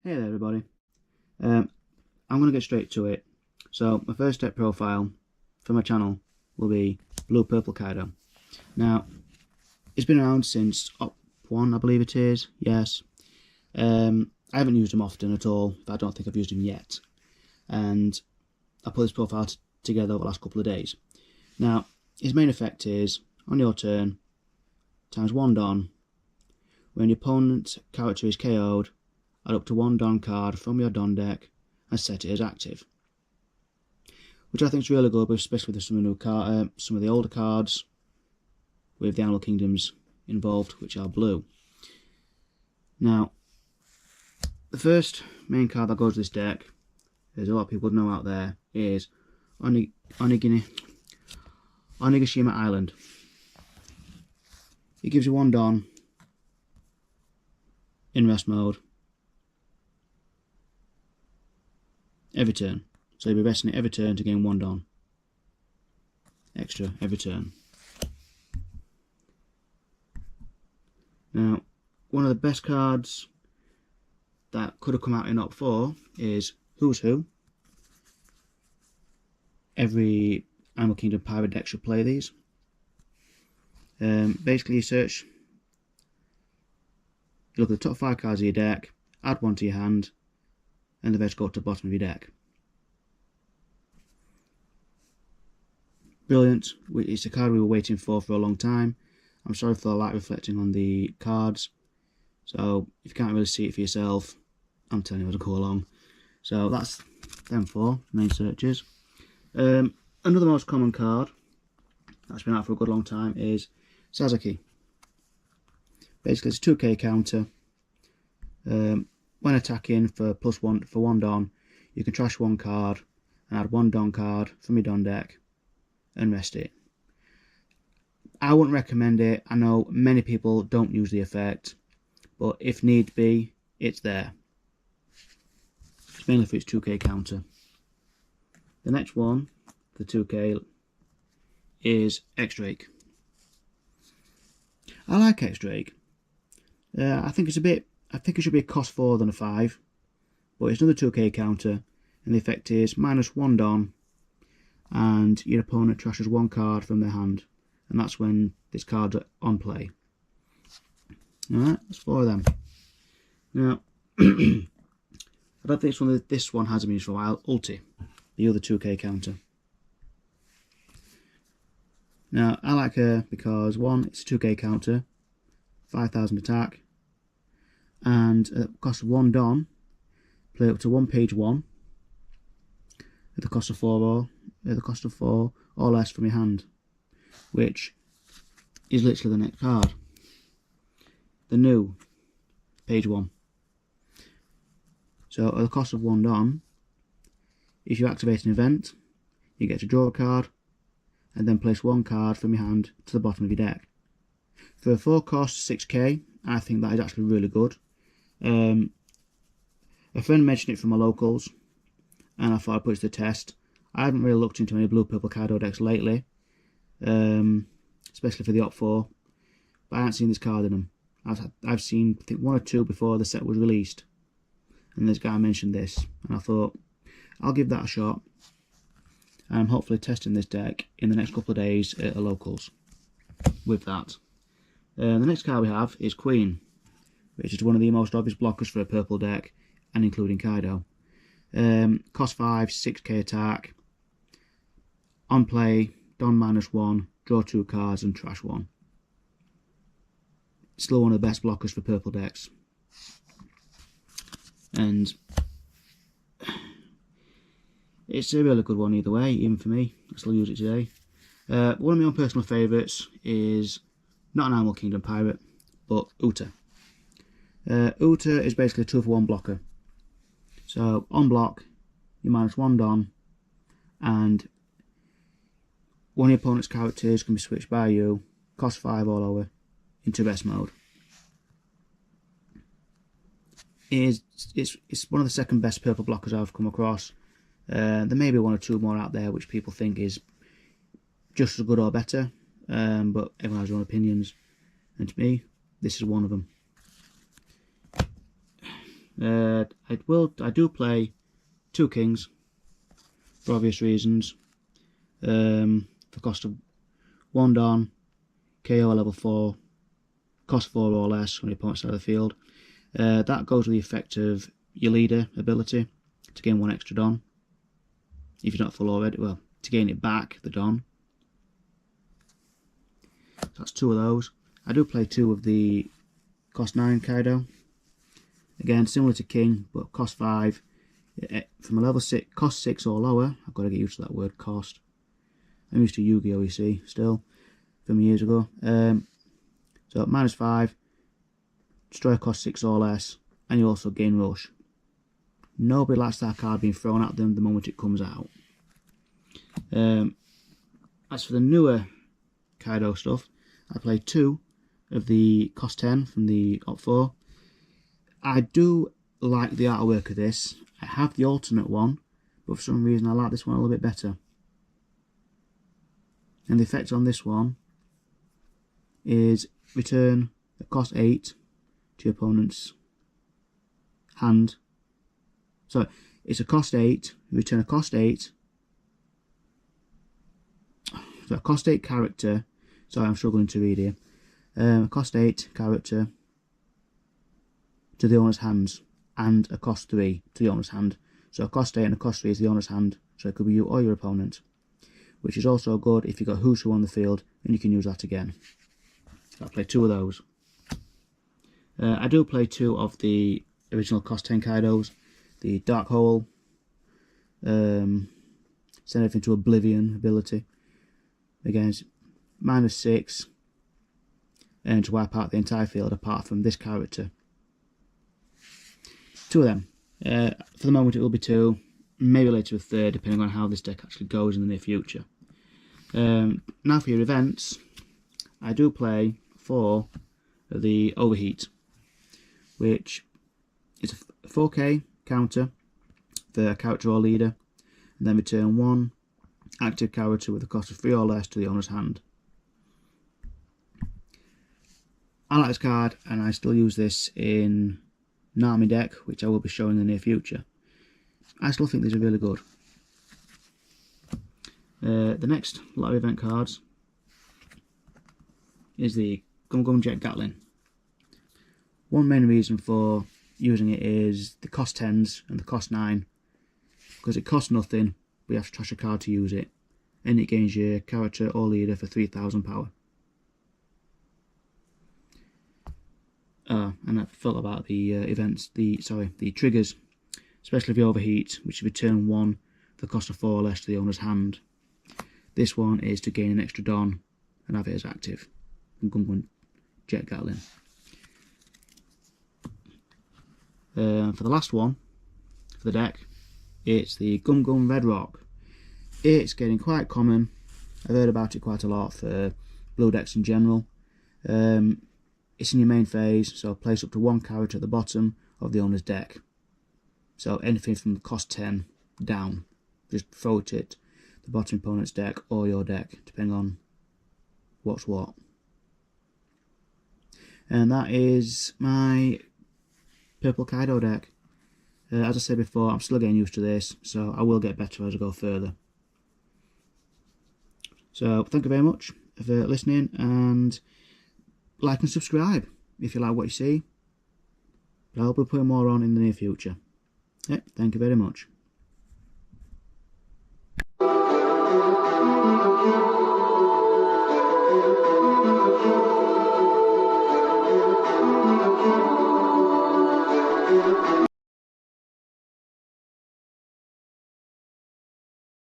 Hey there everybody, I'm going to get straight to it. So my first deck profile for my channel will be Blu Purple Kaido. Now, it's been around since OP1 I believe it is, yes. I haven't used them often at all, but I don't think I've used them yet. And I put this profile together over the last couple of days. Now, his main effect is, on your turn, times 1 Don, when your opponent's character is KO'd, add up to 1 Don card from your Don deck and set it as active, which I think is really good, especially with some of the older cards with the Animal Kingdoms involved, which are blue. Now, the first main card that goes to this deck, there's a lot of people know out there, is Onigashima Island. It gives you 1 Don in rest mode every turn, so you'll be resting it every turn to gain 1 Don extra every turn. Now, one of the best cards that could have come out in OP4 is Who's Who. Every Animal Kingdom pirate deck should play these. Basically, you look at the top 5 cards of your deck, add 1 to your hand, and the rest go to the bottom of your deck. Brilliant. It's a card we were waiting for a long time. I'm sorry for the light reflecting on the cards, so if you can't really see it for yourself, I'm telling you as I go along. So that's them 4 main searches. Another most common card that's been out for a good long time is Sasaki. Basically, it's a 2k counter. When attacking for +1 Don, you can trash 1 card and add 1 Don card from your Don deck and rest it. I wouldn't recommend it. I know many people don't use the effect, but if need be, it's there. It's mainly for its 2k counter. The next one, the 2k, is X-Drake. I like X-Drake. I think it should be a cost 4 than a 5, but it's another 2k counter, and the effect is -1 Don, and your opponent trashes 1 card from their hand, and that's when this card's on play. Alright, that's 4 of them. Now, I don't think this one hasn't been used for a while. Ulti, the other 2k counter. Now, I like her because 1, it's a 2k counter, 5,000 attack, and at the cost of 1 Don, play up to 1 page 1 at the cost of 4 or less from your hand, which is literally the next card, the new page 1. So at the cost of 1 Don, if you activate an event, you get to draw a card and then place 1 card from your hand to the bottom of your deck. For a 4 cost 6k, I think that is actually really good. A friend mentioned it from my locals, and I thought I'd put it to the test. I haven't really looked into any Blu Purple Kaido decks lately, especially for the OP4, but I haven't seen this card in them. I've seen, I think, 1 or 2 before the set was released, and this guy mentioned this, and I thought I'll give that a shot. I'm hopefully testing this deck in the next couple of days at the locals with that. The next card we have is Queen, which is one of the most obvious blockers for a purple deck, and including Kaido. Cost 5, 6k attack. On play, Don -1, draw 2 cards and trash 1. Still one of the best blockers for purple decks. And it's a really good one either way, even for me. I still use it today. One of my own personal favourites is not an Animal Kingdom pirate, but Uta. Uta is basically a 2-for-1 blocker. So on block, you -1 Don, and one of your opponent's characters can be switched by you, cost 5 or lower, into rest mode. It's one of the second best purple blockers I've come across. There may be 1 or 2 more out there which people think is just as good or better, but everyone has their own opinions, and to me, this is one of them. I do play 2 kings for obvious reasons. For cost of 1 Don, KO level 4, cost 4 or less on your opponent's side of the field. That goes with the effect of your leader ability to gain 1 extra Don. If you're not full already, well, to gain it back, the Don. So that's 2 of those. I do play 2 of the cost 9 Kaido. Again, similar to King, but cost 5. From a level 6, cost 6 or lower, I've got to get used to that word, cost. I'm used to Yu-Gi-Oh! You see, still, from years ago. So, -5, destroy cost 6 or less, and you also gain rush. Nobody likes that card being thrown at them the moment it comes out. As for the newer Kaido stuff, I play 2 of the cost 10 from the OP4. I do like the artwork of this. I have the alternate one, but for some reason I like this one a little bit better. And the effect on this one is return a cost 8 to your opponent's hand. So it's a cost 8, return a cost 8. So a cost 8 character, sorry I'm struggling to read here. A cost 8 character to the owner's hands, and a cost 3 to the owner's hand. So a cost 8 and a cost 3 is the owner's hand, so it could be you or your opponent. Which is also good if you've got Who's Who on the field, and you can use that again. So I play 2 of those. I do play 2 of the original cost 10 Kaidos. The Dark Hole, send everything to oblivion ability. Again, it's -6, and to wipe out the entire field apart from this character. 2 of them. For the moment it will be 2, maybe later a 3rd, depending on how this deck actually goes in the near future. Now for your events, I do play 4 of the Overheat, which is a 4k counter for a character or leader, and then return 1 active character with a cost of 3 or less to the owner's hand. I like this card, and I still use this in an army deck, which I will be showing in the near future. I still think these are really good. The next lot of event cards is the Gum Gum Jet Gatling. One main reason for using it is the cost 10s and the cost 9, because it costs nothing, but you have to trash a card to use it, and it gains your character or leader for 3000 power. And I forgot about the the triggers, especially if you overheat, which is return 1 for the cost of 4 or less to the owner's hand. This one is to gain an extra Don and have it as active. Gum Gum Jet Gatling. For the last one, for the deck, it's the Gum Gum Red Rock. It's getting quite common. I've heard about it quite a lot for blue decks in general. It's in your main phase, so place up to 1 character at the bottom of the owner's deck. So anything from the cost 10 down, just throw it at the bottom opponent's deck or your deck, depending on what's what. And that is my Purple Kaido deck. As I said before, I'm still getting used to this, so I will get better as I go further. So thank you very much for listening, and like and subscribe if you like what you see. But I'll be putting more on in the near future. Thank you very much.